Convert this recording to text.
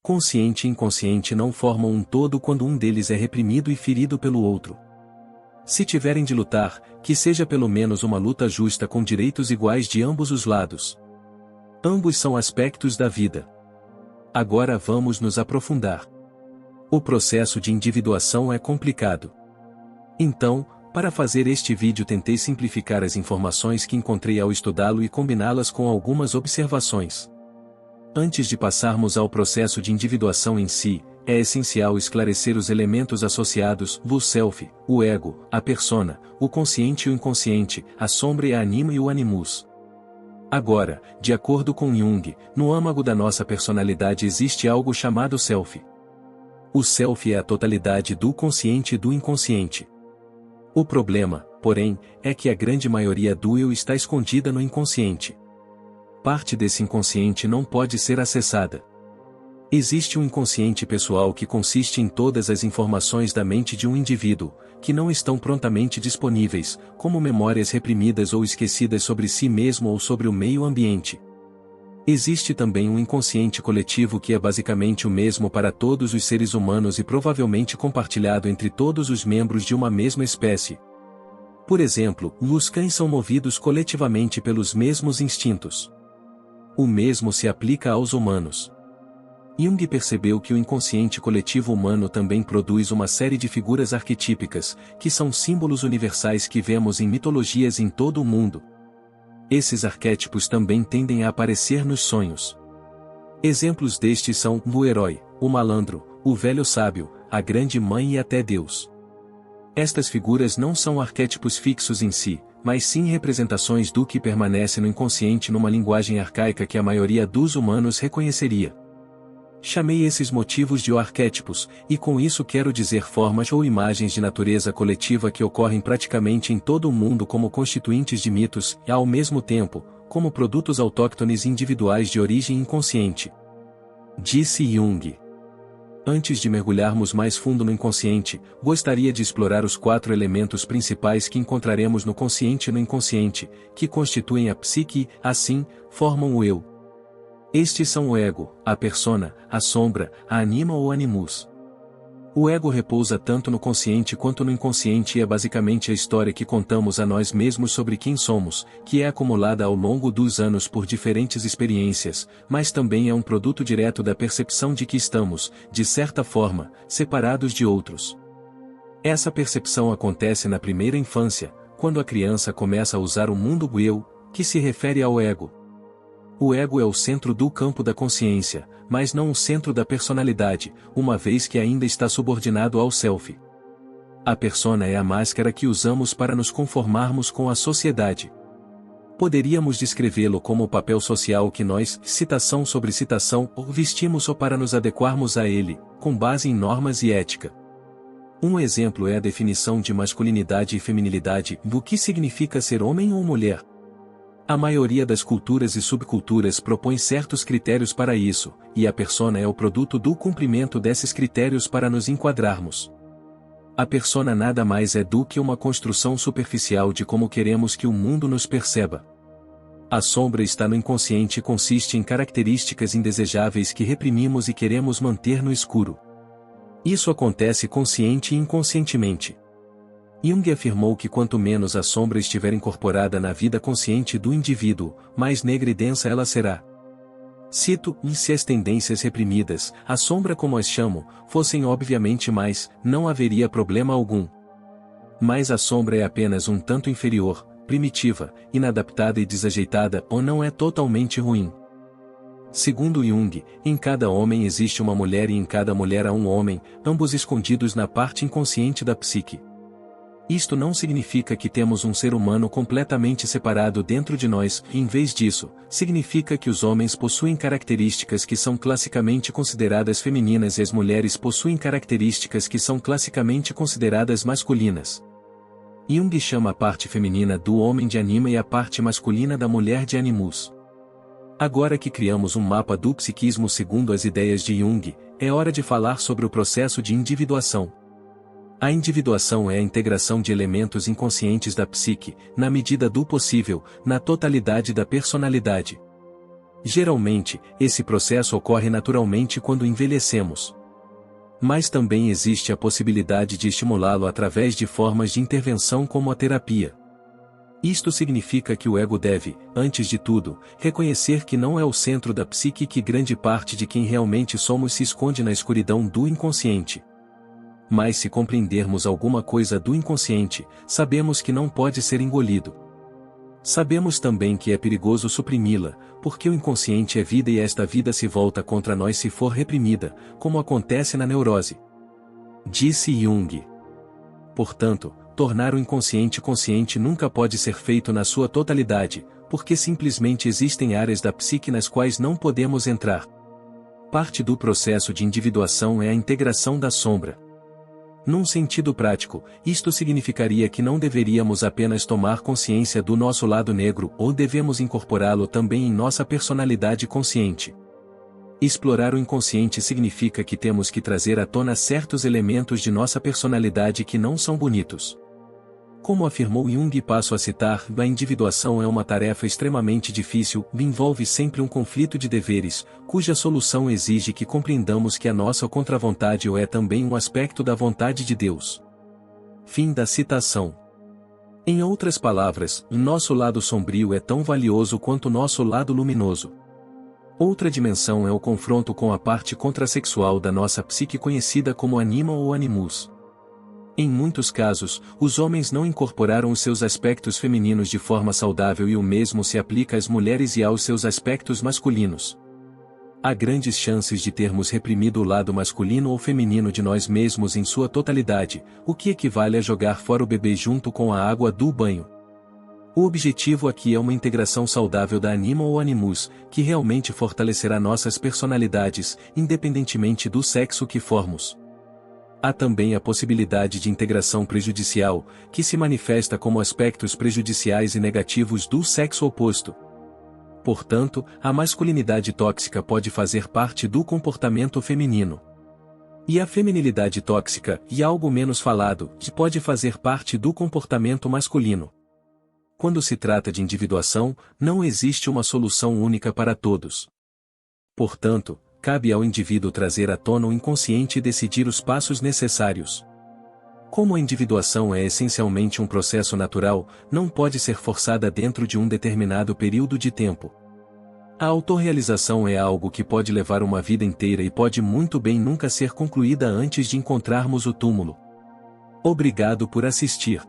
Consciente e inconsciente não formam um todo quando um deles é reprimido e ferido pelo outro. Se tiverem de lutar, que seja pelo menos uma luta justa com direitos iguais de ambos os lados. Ambos são aspectos da vida. Agora vamos nos aprofundar. O processo de individuação é complicado. Então, para fazer este vídeo tentei simplificar as informações que encontrei ao estudá-lo e combiná-las com algumas observações. Antes de passarmos ao processo de individuação em si, é essencial esclarecer os elementos associados, o self, o ego, a persona, o consciente e o inconsciente, a sombra e a anima e o animus. Agora, de acordo com Jung, no âmago da nossa personalidade existe algo chamado self. O self é a totalidade do consciente e do inconsciente. O problema, porém, é que a grande maioria do eu está escondida no inconsciente. Parte desse inconsciente não pode ser acessada. Existe um inconsciente pessoal que consiste em todas as informações da mente de um indivíduo, que não estão prontamente disponíveis, como memórias reprimidas ou esquecidas sobre si mesmo ou sobre o meio ambiente. Existe também um inconsciente coletivo que é basicamente o mesmo para todos os seres humanos e provavelmente compartilhado entre todos os membros de uma mesma espécie. Por exemplo, os cães são movidos coletivamente pelos mesmos instintos. O mesmo se aplica aos humanos. Jung percebeu que o inconsciente coletivo humano também produz uma série de figuras arquetípicas, que são símbolos universais que vemos em mitologias em todo o mundo. Esses arquétipos também tendem a aparecer nos sonhos. Exemplos destes são o herói, o malandro, o velho sábio, a grande mãe e até Deus. Estas figuras não são arquétipos fixos em si, mas sim representações do que permanece no inconsciente numa linguagem arcaica que a maioria dos humanos reconheceria. Chamei esses motivos de arquétipos, e com isso quero dizer formas ou imagens de natureza coletiva que ocorrem praticamente em todo o mundo como constituintes de mitos e, ao mesmo tempo, como produtos autóctones individuais de origem inconsciente. Disse Jung. Antes de mergulharmos mais fundo no inconsciente, gostaria de explorar os 4 elementos principais que encontraremos no consciente e no inconsciente, que constituem a psique e, assim, formam o eu. Estes são o ego, a persona, a sombra, a anima ou animus. O ego repousa tanto no consciente quanto no inconsciente e é basicamente a história que contamos a nós mesmos sobre quem somos, que é acumulada ao longo dos anos por diferentes experiências, mas também é um produto direto da percepção de que estamos, de certa forma, separados de outros. Essa percepção acontece na primeira infância, quando a criança começa a usar o mundo eu, que se refere ao ego. O ego é o centro do campo da consciência, mas não o centro da personalidade, uma vez que ainda está subordinado ao self. A persona é a máscara que usamos para nos conformarmos com a sociedade. Poderíamos descrevê-lo como o papel social que nós, citação sobre citação, vestimos ou para nos adequarmos a ele, com base em normas e ética. Um exemplo é a definição de masculinidade e feminilidade, do que significa ser homem ou mulher. A maioria das culturas e subculturas propõe certos critérios para isso, e a persona é o produto do cumprimento desses critérios para nos enquadrarmos. A persona nada mais é do que uma construção superficial de como queremos que o mundo nos perceba. A sombra está no inconsciente e consiste em características indesejáveis que reprimimos e queremos manter no escuro. Isso acontece consciente e inconscientemente. Jung afirmou que quanto menos a sombra estiver incorporada na vida consciente do indivíduo, mais negra e densa ela será. Cito, se as tendências reprimidas, a sombra como as chamo, fossem obviamente mais, não haveria problema algum. Mas a sombra é apenas um tanto inferior, primitiva, inadaptada e desajeitada ou não é totalmente ruim. Segundo Jung, em cada homem existe uma mulher e em cada mulher há um homem, ambos escondidos na parte inconsciente da psique. Isto não significa que temos um ser humano completamente separado dentro de nós, em vez disso, significa que os homens possuem características que são classicamente consideradas femininas e as mulheres possuem características que são classicamente consideradas masculinas. Jung chama a parte feminina do homem de anima e a parte masculina da mulher de animus. Agora que criamos um mapa do psiquismo segundo as ideias de Jung, é hora de falar sobre o processo de individuação. A individuação é a integração de elementos inconscientes da psique, na medida do possível, na totalidade da personalidade. Geralmente, esse processo ocorre naturalmente quando envelhecemos. Mas também existe a possibilidade de estimulá-lo através de formas de intervenção como a terapia. Isto significa que o ego deve, antes de tudo, reconhecer que não é o centro da psique e que grande parte de quem realmente somos se esconde na escuridão do inconsciente. Mas se compreendermos alguma coisa do inconsciente, sabemos que não pode ser engolido. Sabemos também que é perigoso suprimi-la, porque o inconsciente é vida e esta vida se volta contra nós se for reprimida, como acontece na neurose. Disse Jung. Portanto, tornar o inconsciente consciente nunca pode ser feito na sua totalidade, porque simplesmente existem áreas da psique nas quais não podemos entrar. Parte do processo de individuação é a integração da sombra. Num sentido prático, isto significaria que não deveríamos apenas tomar consciência do nosso lado negro ou devemos incorporá-lo também em nossa personalidade consciente. Explorar o inconsciente significa que temos que trazer à tona certos elementos de nossa personalidade que não são bonitos. Como afirmou Jung, passo a citar, a individuação é uma tarefa extremamente difícil, envolve sempre um conflito de deveres, cuja solução exige que compreendamos que a nossa contravontade é também um aspecto da vontade de Deus. Fim da citação. Em outras palavras, o nosso lado sombrio é tão valioso quanto o nosso lado luminoso. Outra dimensão é o confronto com a parte contrasexual da nossa psique conhecida como anima ou animus. Em muitos casos, os homens não incorporaram os seus aspectos femininos de forma saudável e o mesmo se aplica às mulheres e aos seus aspectos masculinos. Há grandes chances de termos reprimido o lado masculino ou feminino de nós mesmos em sua totalidade, o que equivale a jogar fora o bebê junto com a água do banho. O objetivo aqui é uma integração saudável da anima ou animus, que realmente fortalecerá nossas personalidades, independentemente do sexo que formos. Há também a possibilidade de integração prejudicial, que se manifesta como aspectos prejudiciais e negativos do sexo oposto. Portanto, a masculinidade tóxica pode fazer parte do comportamento feminino. E a feminilidade tóxica, e algo menos falado, pode fazer parte do comportamento masculino. Quando se trata de individuação, não existe uma solução única para todos. Portanto, cabe ao indivíduo trazer à tona o inconsciente e decidir os passos necessários. Como a individuação é essencialmente um processo natural, não pode ser forçada dentro de um determinado período de tempo. A autorrealização é algo que pode levar uma vida inteira e pode muito bem nunca ser concluída antes de encontrarmos o túmulo. Obrigado por assistir.